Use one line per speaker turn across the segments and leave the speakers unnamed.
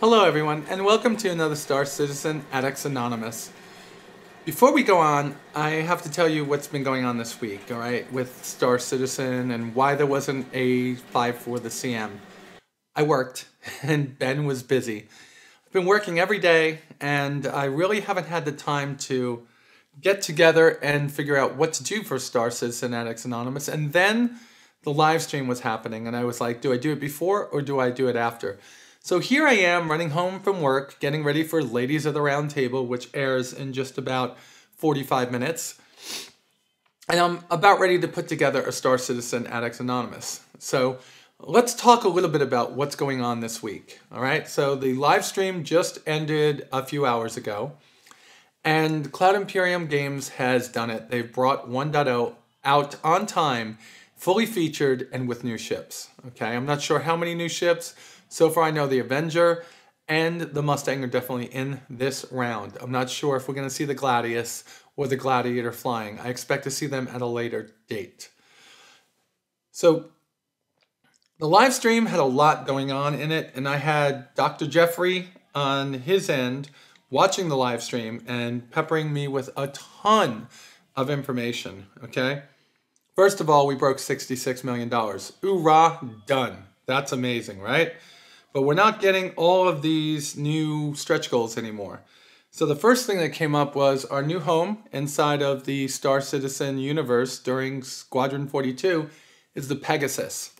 Hello everyone, and welcome to another Star Citizen Addicts Anonymous. Before we go on, I have to tell you what's been going on this week, alright, with Star Citizen and why there wasn't a 5 for the CM. I worked, and Ben was busy. I've been working every day, and I really haven't had the time to get together and figure out what to do for Star Citizen Addicts Anonymous, and then the live stream was happening, and I was like, do I do it before or do I do it after? So here I am running home from work, getting ready for Ladies of the Round Table, which airs in just about 45 minutes. And I'm about ready to put together a Star Citizen Addicts Anonymous. So let's talk a little bit about what's going on this week. All right, so the live stream just ended a few hours ago. And Cloud Imperium Games has done it. They've brought 1.0 out on time, fully featured, and with new ships. Okay, I'm not sure how many new ships. So far, I know the Avenger and the Mustang are definitely in this round. I'm not sure if we're going to see the Gladius or the Gladiator flying. I expect to see them at a later date. So the live stream had a lot going on in it, and I had Dr. Jeffrey on his end watching the live stream and peppering me with a ton of information, okay? First of all, we broke $66 million. Hoorah, done. That's amazing, right? But we're not getting all of these new stretch goals anymore. So the first thing that came up was our new home inside of the Star Citizen universe during Squadron 42 is the Pegasus.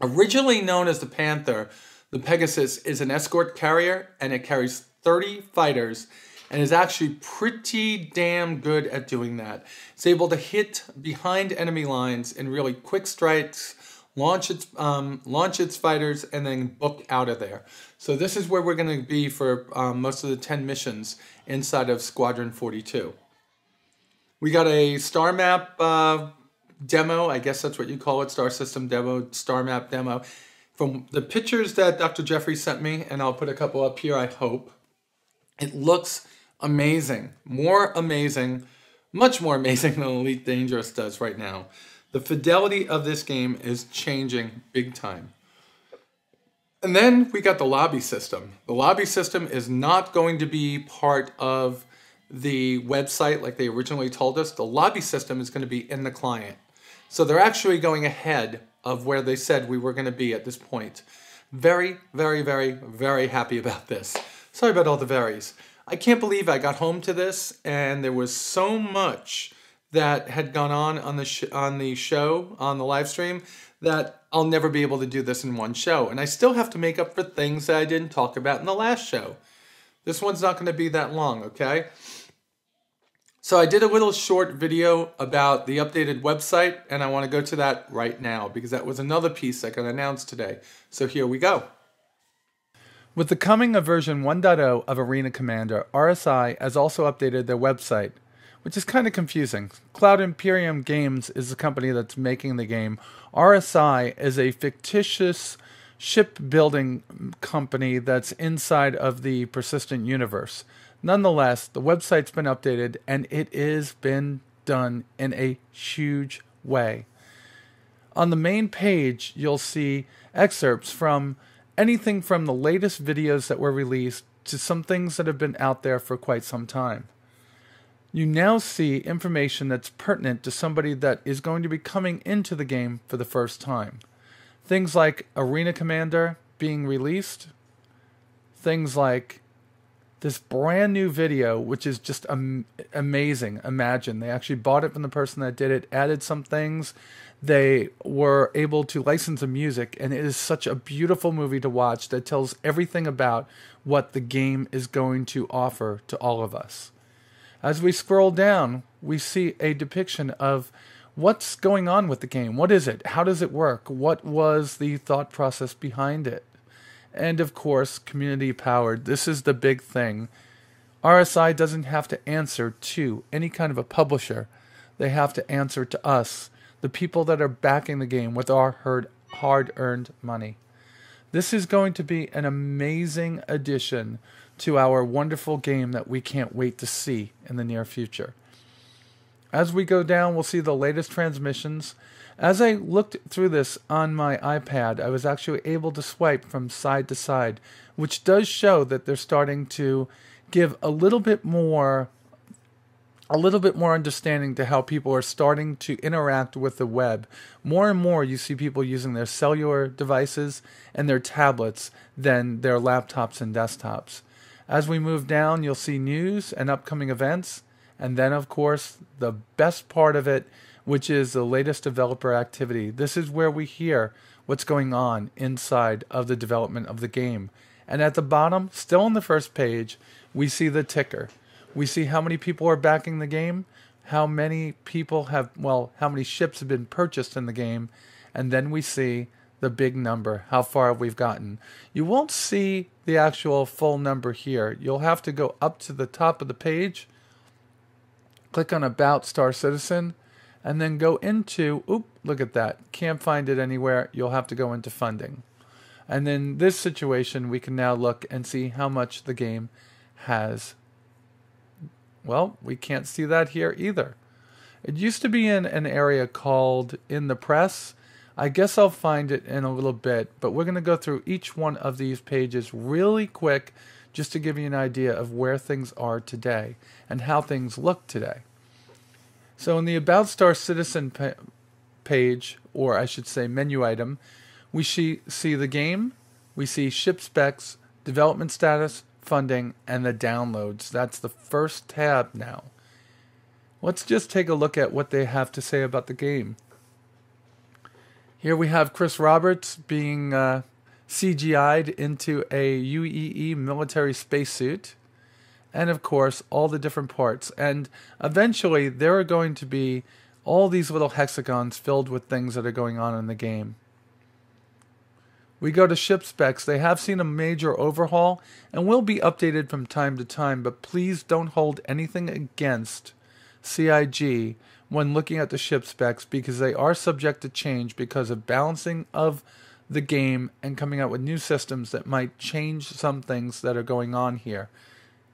Originally known as the Panther, the Pegasus is an escort carrier and it carries 30 fighters and is actually pretty damn good at doing that. It's able to hit behind enemy lines in really quick strikes, launch its fighters, and then book out of there. So this is where we're going to be for most of the 10 missions inside of Squadron 42. We got a star map demo, I guess that's what you call it, star system demo, star map demo. From the pictures that Dr. Jeffrey sent me, and I'll put a couple up here, I hope, it looks amazing. More amazing, much more amazing than Elite Dangerous does right now. The fidelity of this game is changing big time. And then we got the lobby system. The lobby system is not going to be part of the website like they originally told us. The lobby system is going to be in the client. So they're actually going ahead of where they said we were going to be at this point. Very, very, very, very happy about this. Sorry about all the verys. I can't believe I got home to this and there was so much that had gone on the show, on the live stream, that I'll never be able to do this in one show. And I still have to make up for things that I didn't talk about in the last show. This one's not going to be that long, okay? So I did a little short video about the updated website, and I want to go to that right now, because that was another piece that got announced today. So here we go. With the coming of version 1.0 of Arena Commander, RSI has also updated their website, which is kind of confusing. Cloud Imperium Games is the company that's making the game. RSI is a fictitious shipbuilding company that's inside of the Persistent universe. Nonetheless, the website's been updated and it has been done in a huge way. On the main page, you'll see excerpts from anything from the latest videos that were released to some things that have been out there for quite some time. You now see information that's pertinent to somebody that is going to be coming into the game for the first time. Things like Arena Commander being released. Things like this brand new video, which is just amazing. Imagine, they actually bought it from the person that did it, added some things. They were able to license the music, and it is such a beautiful movie to watch that tells everything about what the game is going to offer to all of us. As we scroll down, we see a depiction of what's going on with the game. What is it? How does it work? What was the thought process behind it? And of course, community powered. This is the big thing. RSI doesn't have to answer to any kind of a publisher. They have to answer to us, the people that are backing the game with our hard-earned money. This is going to be an amazing addition to our wonderful game that we can't wait to see in the near future. As we go down, we'll see the latest transmissions. As I looked through this on my iPad, I was actually able to swipe from side to side, which does show that they're starting to give a little bit more understanding to how people are starting to interact with the web. More and more you see people using their cellular devices and their tablets than their laptops and desktops. As we move down, you'll see news and upcoming events, and then of course the best part of it, which is the latest developer activity. This is where we hear what's going on inside of the development of the game. And at the bottom, still on the first page, we see the ticker. We see how many people are backing the game, how many people have, how many ships have been purchased in the game, and then we see the big number, how far we've gotten. You won't see the actual full number here. You'll have to go up to the top of the page, click on About Star Citizen, and then go into, look at that, can't find it anywhere. You'll have to go into funding. And in this situation, we can now look and see how much the game has. Well, we can't see that here either. It used to be in an area called In the Press. I guess I'll find it in a little bit, but we're going to go through each one of these pages really quick just to give you an idea of where things are today and how things look today. So in the About Star Citizen page, or I should say menu item, we see the game, we see ship specs, development status, funding, and the downloads. That's the first tab now. Let's just take a look at what they have to say about the game. Here we have Chris Roberts being CGI'd into a UEE military spacesuit. And of course, all the different parts. And eventually, there are going to be all these little hexagons filled with things that are going on in the game. We go to ship specs. They have seen a major overhaul and will be updated from time to time, but please don't hold anything against CIG when looking at the ship specs, because they are subject to change because of balancing of the game and coming out with new systems that might change some things that are going on here.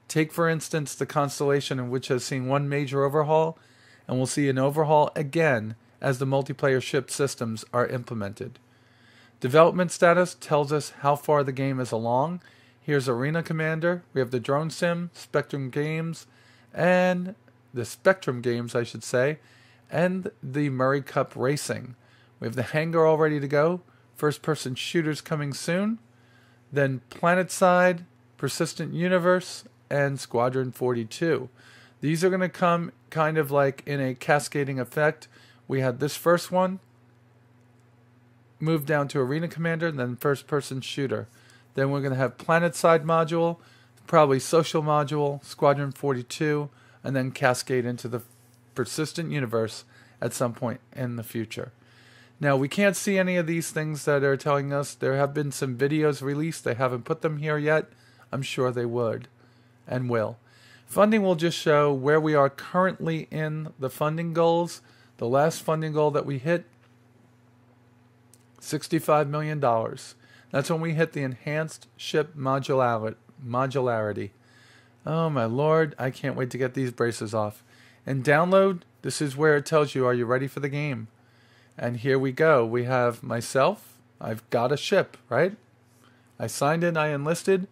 Take, for instance, the Constellation, which has seen one major overhaul, and we'll see an overhaul again as the multiplayer ship systems are implemented. Development status tells us how far the game is along. Here's Arena Commander. We have the Drone Sim, Spectrum Games, and the Spectrum Games, I should say, and the Murray Cup Racing. We have the hangar all ready to go. First-person shooters coming soon. Then PlanetSide, Persistent Universe, and Squadron 42. These are going to come kind of like in a cascading effect. We had this first one, move down to Arena Commander, and then first-person shooter. Then we're going to have PlanetSide module, probably Social module, Squadron 42, and then cascade into the Persistent Universe at some point in the future. Now, we can't see any of these things that are telling us. There have been some videos released. They haven't put them here yet. I'm sure they would and will. Funding will just show where we are currently in the funding goals. The last funding goal that we hit, $65 million. That's when we hit the enhanced ship modularity. Oh my lord, I can't wait to get these braces off. And download, this is where it tells you, are you ready for the game? And here we go. We have myself. I've got a ship, right? I signed in, I enlisted.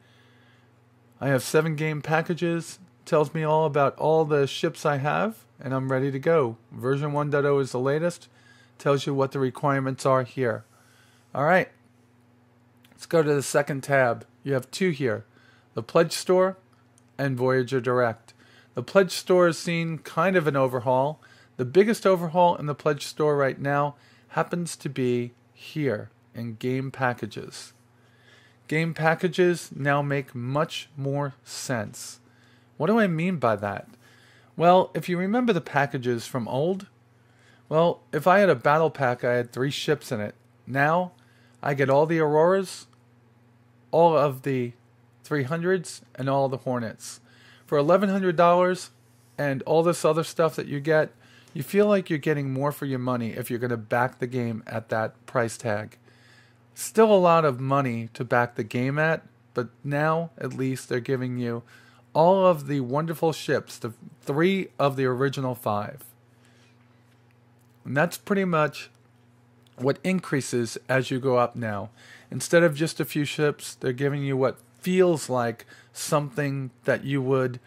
I have 7 game packages. Tells me all about all the ships I have, and I'm ready to go. Version 1.0 is the latest. Tells you what the requirements are here. Alright, let's go to the second tab. You have 2 here. The Pledge Store and Voyager Direct. The Pledge Store has seen kind of an overhaul. The biggest overhaul in the Pledge Store right now happens to be here in Game Packages. Game Packages now make much more sense. What do I mean by that? Well, if you remember the packages from old, well, if I had a battle pack, I had 3 ships in it. Now, I get all the Auroras, all of the 300s, and all the Hornets. For $1,100 and all this other stuff that you get, you feel like you're getting more for your money if you're going to back the game at that price tag. Still a lot of money to back the game at, but now at least they're giving you all of the wonderful ships, the 3 of the original 5.
And that's pretty much what increases as you go up now. Instead of just a few ships, they're giving you what feels like something that you would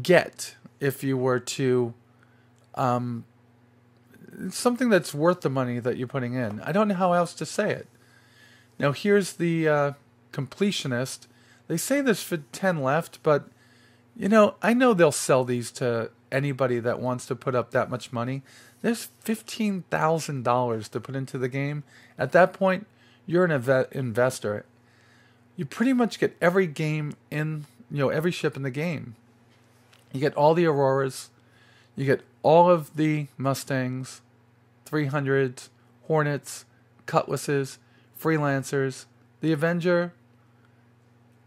get if you were to something that's worth the money that you're putting in. I don't know how else to say it. Now here's the completionist. They say there's 10 left, but I know they'll sell these to anybody that wants to put up that much money. There's $15,000 to put into the game. At that point, you're an investor. You pretty much get every game in, every ship in the game. You get all the Auroras. You get all of the Mustangs, 300s, Hornets, Cutlasses, Freelancers, the Avenger,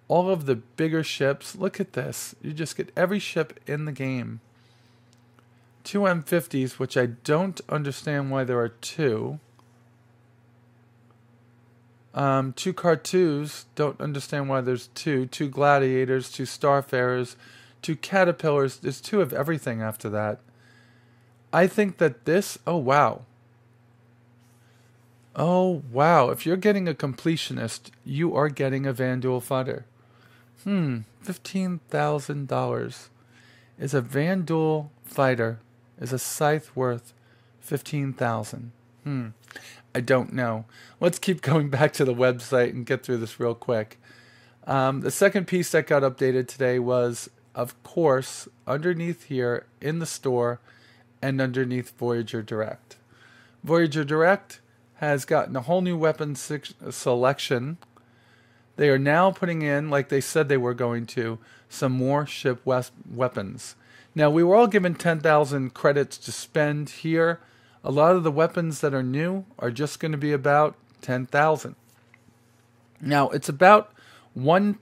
all of the bigger ships. Look at this. You just get every ship in the game. 2 M50s, which I don't understand why there are 2. 2 Cartous, don't understand why there's 2. 2 Gladiators, 2 Starfarers, 2 Caterpillars. There's 2 of everything after that. I think that this, oh wow. If you're getting a completionist, you are getting a Vanduul fighter. $15,000. Is a Vanduul fighter, is a scythe worth $15,000? I don't know. Let's keep going back to the website and get through this real quick. The second piece that got updated today was, of course, underneath here in the store and underneath Voyager Direct. Voyager Direct has gotten a whole new weapon selection. They are now putting in, like they said they were going to, some more ship weapons. Now, we were all given 10,000 credits to spend here. A lot of the weapons that are new are just going to be about 10,000. Now, it's about $1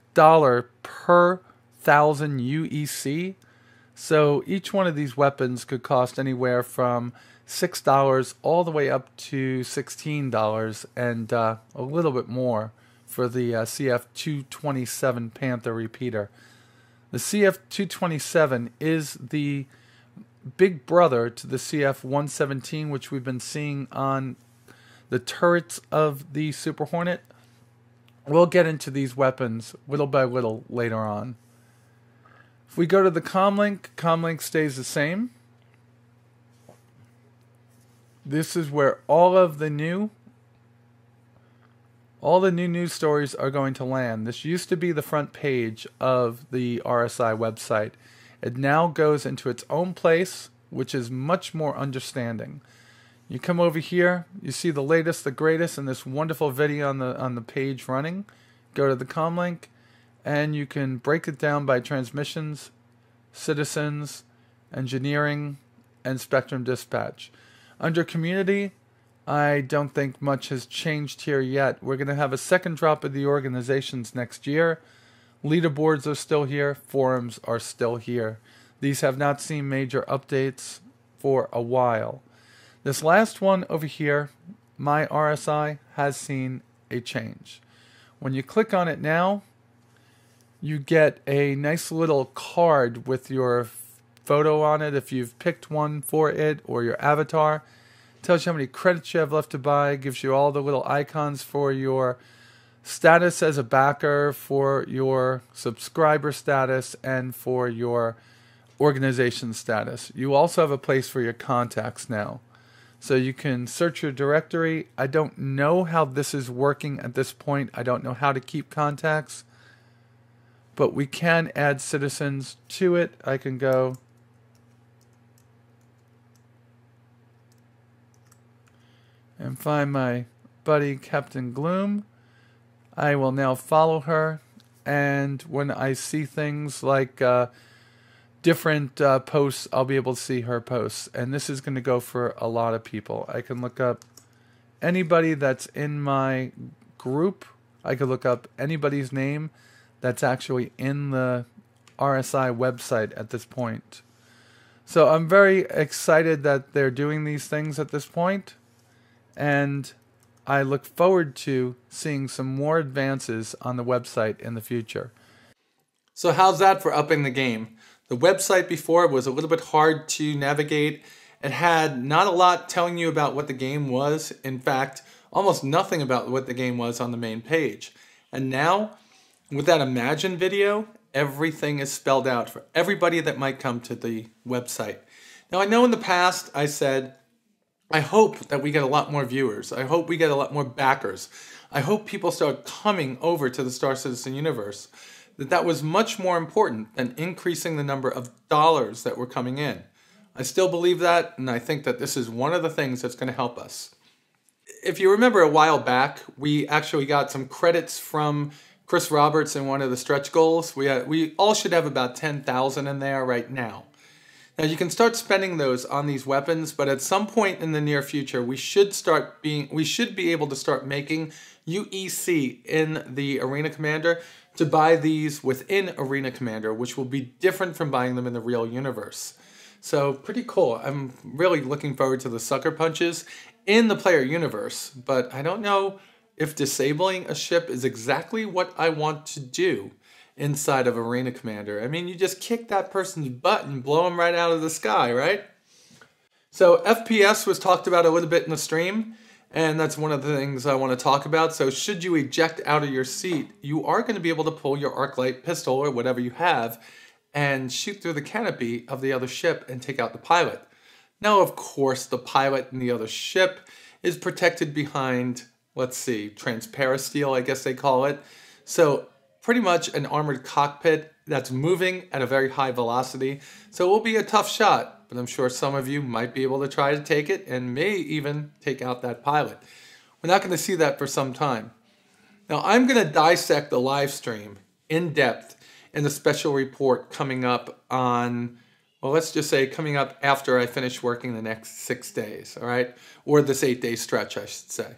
per 1,000 UEC. So each one of these weapons could cost anywhere from $6 all the way up to $16 and a little bit more for the CF-227 Panther repeater. The CF-227 is the big brother to the CF-117, which we've been seeing on the turrets of the Super Hornet. We'll get into these weapons little by little later on. If we go to the comlink stays the same. This is where all the new news stories are going to land. This used to be the front page of the RSI website. It now goes into its own place, which is much more understanding. You come over here, you see the latest, the greatest, and this wonderful video on the page running. Go to the comlink, and you can break it down by transmissions, citizens, engineering, and spectrum dispatch. Under community, I don't think much has changed here yet. We're going to have a second drop of the organizations next year. Leaderboards are still here. Forums are still here. These have not seen major updates for a while. This last one over here, my RSI, has seen a change. When you click on it now, you get a nice little card with your photo on it if you've picked one for it, or your avatar. It tells you how many credits you have left to buy, gives you all the little icons for your status as a backer, for your subscriber status, and for your organization status. You also have a place for your contacts now. So you can search your directory. I don't know how this is working at this point. I don't know how to keep contacts. But we can add citizens to it. I can go and find my buddy Captain Gloom. I will now follow her, and when I see things like different posts, I'll be able to see her posts. And this is going to go for a lot of people. I can look up anybody that's in my group. I could look up anybody's name that's actually in the RSI website at this point. So I'm very excited that they're doing these things at this point, and I look forward to seeing some more advances on the website in the future.
So how's that for upping the game? The website before was a little bit hard to navigate, It had not a lot telling you about what the game was. In fact, almost nothing about what the game was on the main page. And now, with that Imagine video, everything is spelled out for everybody that might come to the website. Now, I know in the past I said, I hope that we get a lot more viewers. I hope we get a lot more backers. I hope people start coming over to the Star Citizen universe. That was much more important than increasing the number of dollars that were coming in. I still believe that, and I think that this is one of the things that's going to help us. If you remember a while back, we actually got some credits from Chris Roberts in one of the stretch goals. We all should have about 10,000 in there right now. Now you can start spending those on these weapons, but at some point in the near future, we should be able to start making UEC in the Arena Commander to buy these within Arena Commander, which will be different from buying them in the real universe. So pretty cool. I'm really looking forward to the sucker punches in the player universe, but I don't know if disabling a ship is exactly what I want to do inside of Arena Commander. I mean, you just kick that person's butt and blow them right out of the sky, right? So FPS was talked about a little bit in the stream, and that's one of the things I want to talk about. So should you eject out of your seat, you are going to be able to pull your arc light pistol or whatever you have and shoot through the canopy of the other ship and take out the pilot. Now, of course, the pilot in the other ship is protected behind, let's see, transparasteel, I guess they call it. So pretty much an armored cockpit that's moving at a very high velocity. So it will be a tough shot, but I'm sure some of you might be able to try to take it and may even take out that pilot. We're not going to see that for some time. Now I'm going to dissect the live stream in depth in the special report coming up on, well, let's just say coming up after I finish working the next 6 days, all right? Or this 8-day stretch, I should say.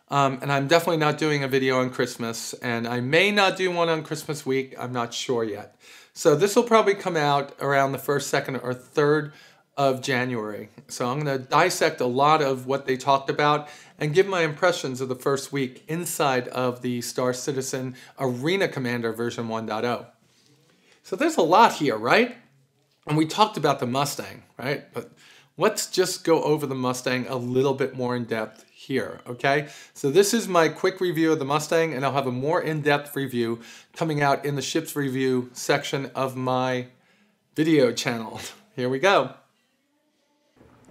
And I'm definitely not doing a video on Christmas, and I may not do one on Christmas week. I'm not sure yet. So this will probably come out around the 1st, 2nd, or 3rd of January. So I'm going to dissect a lot of what they talked about and give my impressions of the first week inside of the Star Citizen Arena Commander version 1.0. So there's a lot here, right? And we talked about the Mustang, right? But let's just go over the Mustang a little bit more in depth here, okay? So this is my quick review of the Mustang, and I'll have a more in-depth review coming out in the ships review section of my video channel. Here we go.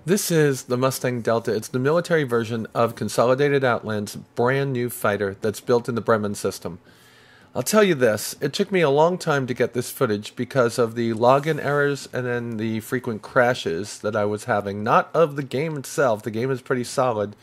This is the Mustang Delta. It's the military version of Consolidated Outland's brand new fighter that's built in the Bremen system. I'll tell you this, it took me a long time to get this footage because of the login errors and then the frequent crashes that I was having. Not of the game itself, the game is pretty solid,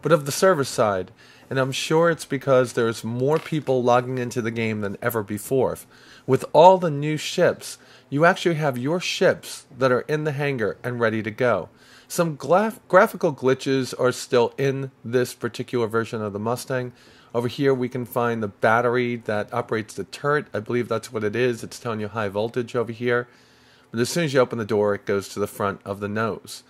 but of the server side. And I'm sure it's because there's more people logging into the game than ever before. With all the new ships, you actually have your ships that are in the hangar and ready to go. Some graphical glitches are still in this particular version of the Mustang. Over here we can find the battery that operates the turret. I believe that's what it is. It's telling you high voltage over here. But as soon as you open the door, it goes to the front of the nose.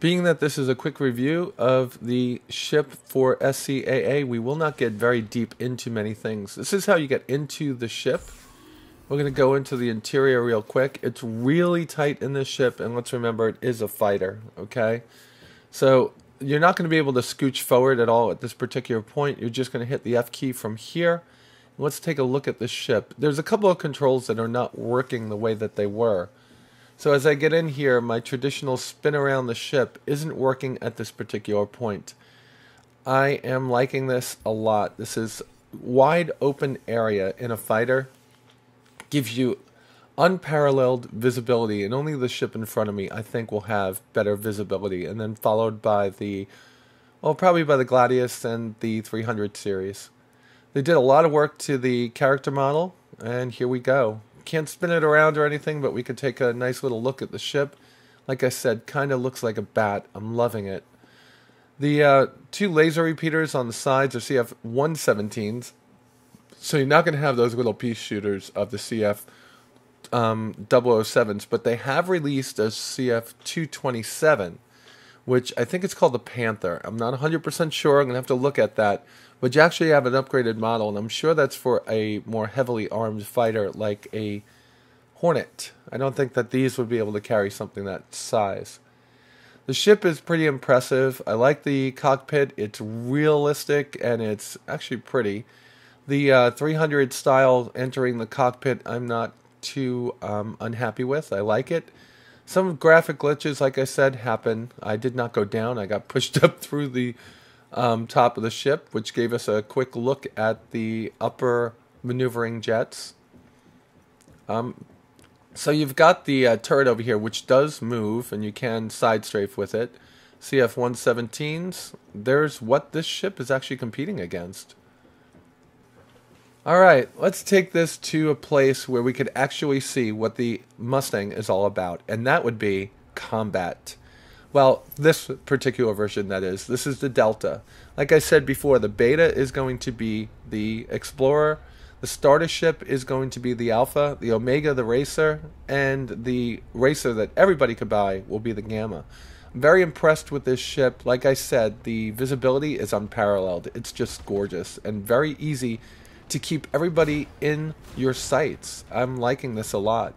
Being that this is a quick review of the ship for SCAA, we will not get very deep into many things. This is how you get into the ship. We're going to go into the interior real quick. It's really tight in this ship, and let's remember it is a fighter, okay? So you're not going to be able to scooch forward at all at this particular point. You're just going to hit the F key from here. Let's take a look at the ship. There's a couple of controls that are not working the way that they were. So as I get in here, my traditional spin around the ship isn't working at this particular point. I am liking this a lot. This is wide open area in a fighter. Gives you unparalleled visibility, and only the ship in front of me I think will have better visibility, and then followed by the, well, probably by the Gladius and the 300 series. They did a lot of work to the character model, and here we go. Can't spin it around or anything, but we could take a nice little look at the ship. Like I said, kind of looks like a bat. I'm loving it. The two laser repeaters on the sides are CF-117s, so you're not going to have those little piece shooters of the CF 007s, but they have released a CF-227, which I think it's called the Panther. I'm not 100% sure. I'm going to have to look at that. But you actually have an upgraded model, and I'm sure that's for a more heavily armed fighter like a Hornet. I don't think that these would be able to carry something that size. The ship is pretty impressive. I like the cockpit. It's realistic and it's actually pretty. The 300 style entering the cockpit, I'm not too unhappy with. I like it. Some graphic glitches, like I said, happen. I did not go down. I got pushed up through the top of the ship, which gave us a quick look at the upper maneuvering jets. So you've got the turret over here, which does move, and you can side strafe with it. CF-117s, there's what this ship is actually competing against. Alright, let's take this to a place where we could actually see what the Mustang is all about, and that would be combat. Well, this particular version, that is. This is the Delta. Like I said before, the Beta is going to be the Explorer, the starter ship is going to be the Alpha, the Omega the Racer, and the Racer that everybody could buy will be the Gamma. I'm very impressed with this ship. Like I said, the visibility is unparalleled. It's just gorgeous and very easy to keep everybody in your sights. I'm liking this a lot.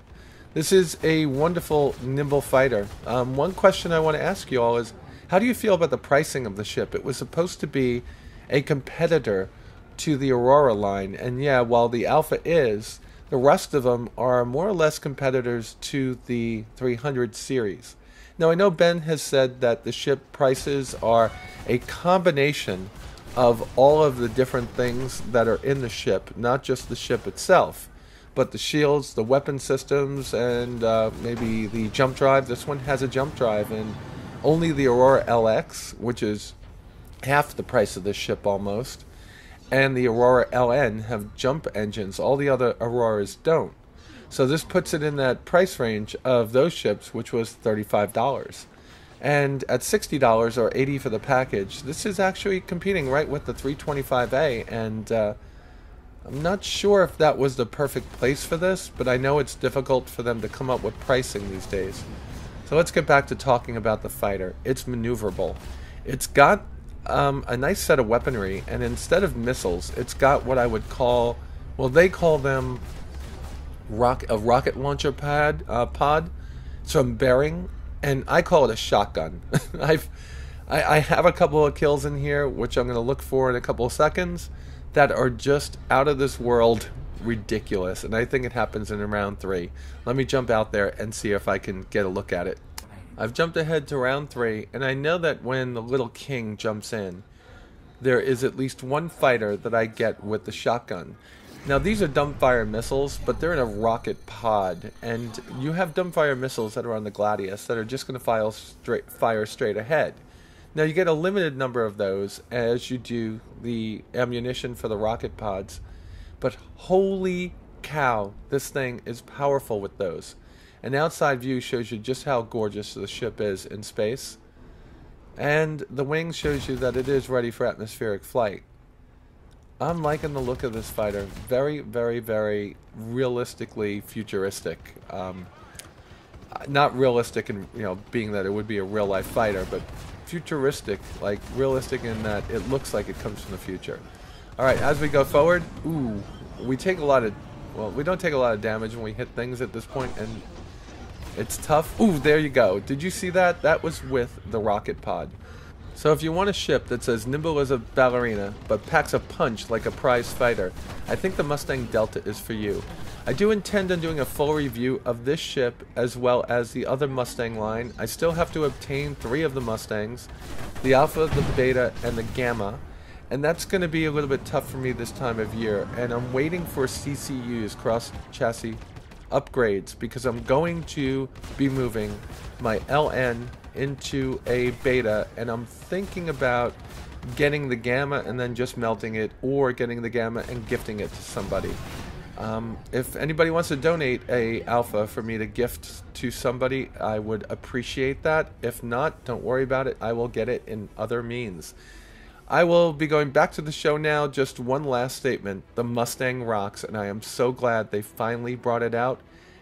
This is a wonderful, nimble fighter. One question I want to ask you all is, how do you feel about the pricing of the ship? It was supposed to be a competitor to the Aurora line, and yeah, while the Alpha is, the rest of them are more or less competitors to the 300 series. Now, I know Ben has said that the ship prices are a combination of all of the different things that are in the ship, not just the ship itself, but the shields, the weapon systems, and maybe the jump drive. This one has a jump drive, and only the Aurora LX, which is half the price of this ship almost, and the Aurora LN have jump engines. All the other Auroras don't. So this puts it in that price range of those ships, which was $35. And at $60 or $80 for the package, this is actually competing right with the 325A, and I'm not sure if that was the perfect place for this, but I know it's difficult for them to come up with pricing these days. So let's get back to talking about the fighter. It's maneuverable. It's got a nice set of weaponry, and instead of missiles, it's got what I would call, well, they call them a rocket launcher pod, some bearing, and I call it a shotgun. I have a couple of kills in here, which I'm going to look for in a couple of seconds, that are just out of this world ridiculous, and I think it happens in round 3. Let me jump out there and see if I can get a look at it. I've jumped ahead to round 3, and I know that when the little king jumps in, there is at least one fighter that I get with the shotgun. Now, these are dumbfire missiles, but they're in a rocket pod, and you have dumbfire missiles that are on the Gladius that are just going to fire straight ahead. Now, you get a limited number of those as you do the ammunition for the rocket pods, but holy cow, this thing is powerful with those. An outside view shows you just how gorgeous the ship is in space, and the wing shows you that it is ready for atmospheric flight. I'm liking the look of this fighter. Very, very, very realistically futuristic. Not realistic in, being that it would be a real-life fighter, but futuristic, like realistic in that it looks like it comes from the future. Alright, as we go forward, we take a lot of, we don't take a lot of damage when we hit things at this point, and it's tough. Ooh, there you go. Did you see that? That was with the rocket pod. So if you want a ship that's as nimble as a ballerina, but packs a punch like a prize fighter, I think the Mustang Delta is for you. I do intend on doing a full review of this ship as well as the other Mustang line. I still have to obtain 3 of the Mustangs, the Alpha, the Beta, and the Gamma, and that's going to be a little bit tough for me this time of year, and I'm waiting for CCUs, cross-chassis upgrades, because I'm going to be moving my LN into a Beta, and I'm thinking about getting the Gamma and then just melting it, or getting the Gamma and gifting it to somebody. If anybody wants to donate a Alpha for me to gift to somebody, I would appreciate that. If not, don't worry about it. I will get it in other means. I will be going back to the show now. Just one last statement. The Mustang rocks, and I am so glad they finally brought it out.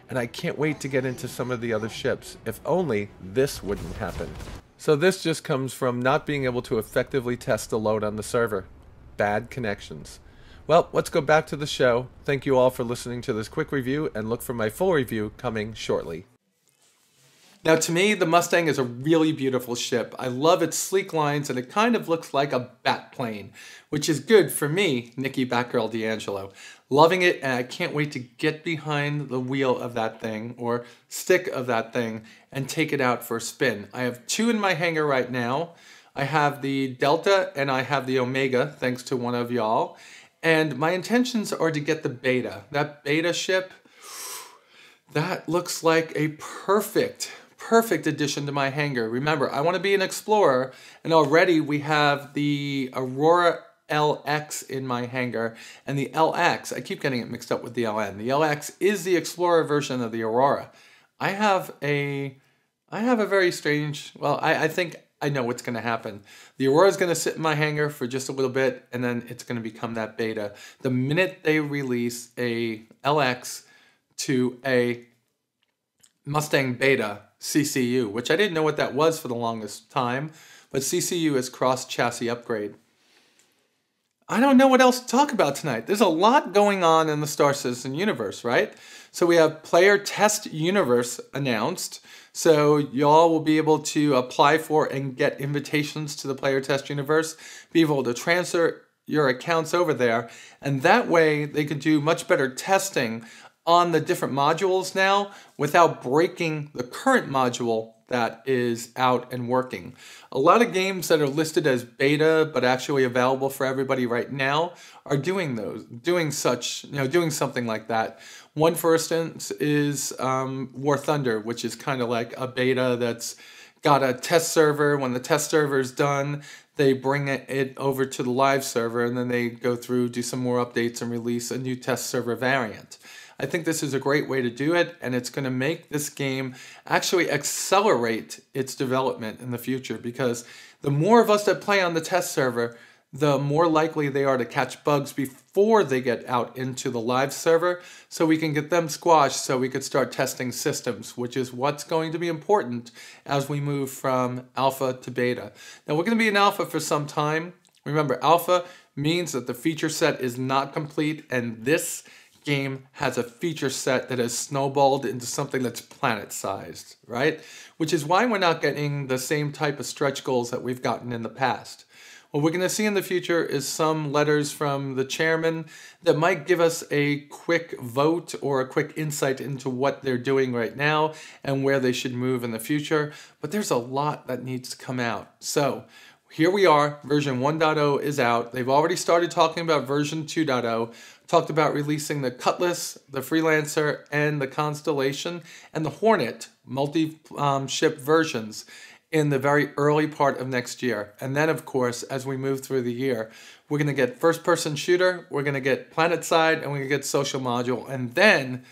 And I can't wait to get into some of the other ships. If only this wouldn't happen. So this just comes from not being able to effectively test the load on the server. Bad connections. Well, let's go back to the show. Thank you all for listening to this quick review, and look for my full review coming shortly.
Now, to me, the Mustang is a really beautiful ship. I love its sleek lines, and it kind of looks like a bat plane, which is good for me, Nikki Batgirl D'Angelo. Loving it, and I can't wait to get behind the wheel of that thing, or stick of that thing, and take it out for a spin. I have two in my hangar right now. I have the Delta, and I have the Omega, thanks to one of y'all. And my intentions are to get the Beta. That Beta ship, that looks like a perfect addition to my hangar. Remember, I want to be an explorer, and already we have the Aurora LX in my hangar, and the LX, I keep getting it mixed up with the LN. The LX is the explorer version of the Aurora. I have a very strange, well, I think I know what's going to happen. The Aurora is going to sit in my hangar for just a little bit, and then it's going to become that Beta. The minute they release a LX to a Mustang Beta CCU, which I didn't know what that was for the longest time, but CCU is cross chassis upgrade. I don't know what else to talk about tonight. There's a lot going on in the Star Citizen universe, right? So we have Player Test Universe announced. So y'all will be able to apply for and get invitations to the Player Test Universe, be able to transfer your accounts over there, and that way they could do much better testing on the different modules now without breaking the current module that is out and working. A lot of games that are listed as beta but actually available for everybody right now are doing something like that. One, for instance, is War Thunder, which is kind of like a beta that's got a test server. When the test server is done, they bring it over to the live server, and then they go through, do some more updates, and release a new test server variant. I think this is a great way to do it, and it's going to make this game actually accelerate its development in the future, because the more of us that play on the test server, the more likely they are to catch bugs before they get out into the live server, so we can get them squashed so we could start testing systems, which is what's going to be important as we move from alpha to beta. Now, we're going to be in alpha for some time. Remember, alpha means that the feature set is not complete, and this game has a feature set that has snowballed into something that's planet-sized, right? Which is why we're not getting the same type of stretch goals that we've gotten in the past. What we're going to see in the future is some letters from the chairman that might give us a quick vote or a quick insight into what they're doing right now and where they should move in the future. But there's a lot that needs to come out. So here we are, version 1.0 is out. They've already started talking about version 2.0, talked about releasing the Cutlass, the Freelancer, and the Constellation, and the Hornet multi-ship versions in the very early part of next year. And then, of course, as we move through the year, we're going to get first-person shooter, we're going to get planet-side, and we're going to get social module, and then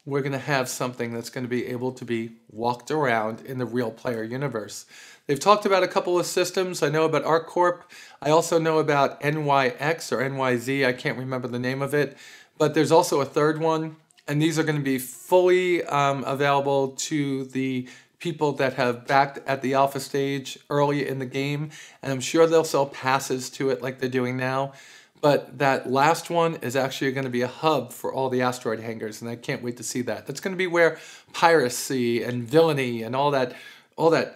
we're going to have something that's going to be able to be walked around in the real player universe. They've talked about a couple of systems. I know about ArcCorp. I also know about NYX or NYZ. I can't remember the name of it. But there's also a third one. And these are going to be fully available to the people that have backed at the alpha stage early in the game. And I'm sure they'll sell passes to it like they're doing now. But that last one is actually going to be a hub for all the asteroid hangars. And I can't wait to see that. That's going to be where piracy and villainy and all that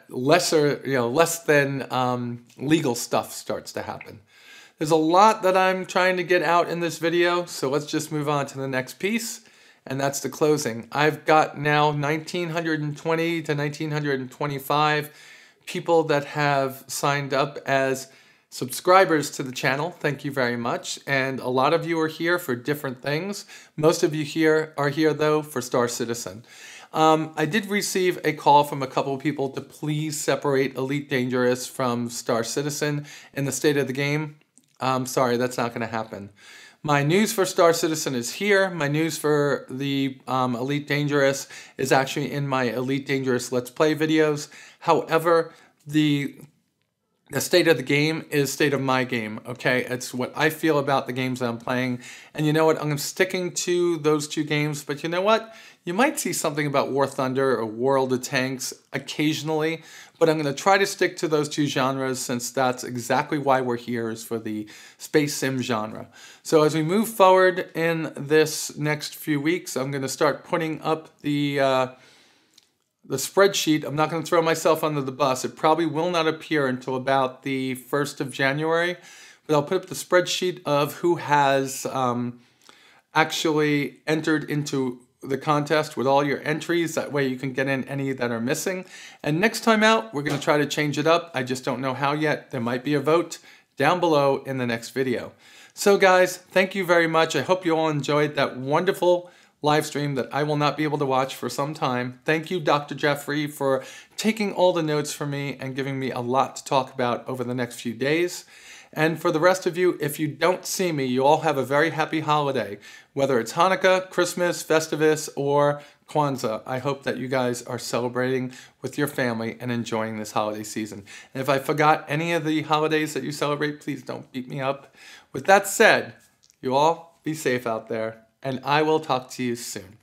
lesser, less than legal stuff starts to happen. There's a lot that I'm trying to get out in this video, so let's just move on to the next piece, and that's the closing. I've got now 1,920 to 1,925 people that have signed up as subscribers to the channel. Thank you very much. And a lot of you are here for different things. Most of you are here though for Star Citizen. I did receive a call from a couple of people to please separate Elite Dangerous from Star Citizen in the state of the game. Sorry, that's not going to happen. My news for Star Citizen is here. My news for the Elite Dangerous is actually in my Elite Dangerous Let's Play videos. However, the state of the game is state of my game, okay? It's what I feel about the games that I'm playing. And you know what? I'm sticking to those two games. But you know what? You might see something about War Thunder or World of Tanks occasionally. But I'm going to try to stick to those two genres since that's exactly why we're here, is for the space sim genre. So as we move forward in this next few weeks, I'm going to start putting up the the spreadsheet, I'm not going to throw myself under the bus. It probably will not appear until about the 1st of January, but I'll put up the spreadsheet of who has actually entered into the contest with all your entries. That way you can get in any that are missing. And next time out, we're going to try to change it up. I just don't know how yet. There might be a vote down below in the next video. So guys, thank you very much. I hope you all enjoyed that wonderful live stream that I will not be able to watch for some time. Thank you, Dr. Jeffrey, for taking all the notes for me and giving me a lot to talk about over the next few days. And for the rest of you, if you don't see me, you all have a very happy holiday, whether it's Hanukkah, Christmas, Festivus, or Kwanzaa. I hope that you guys are celebrating with your family and enjoying this holiday season. And if I forgot any of the holidays that you celebrate, please don't beat me up. With that said, you all be safe out there, and I will talk to you soon.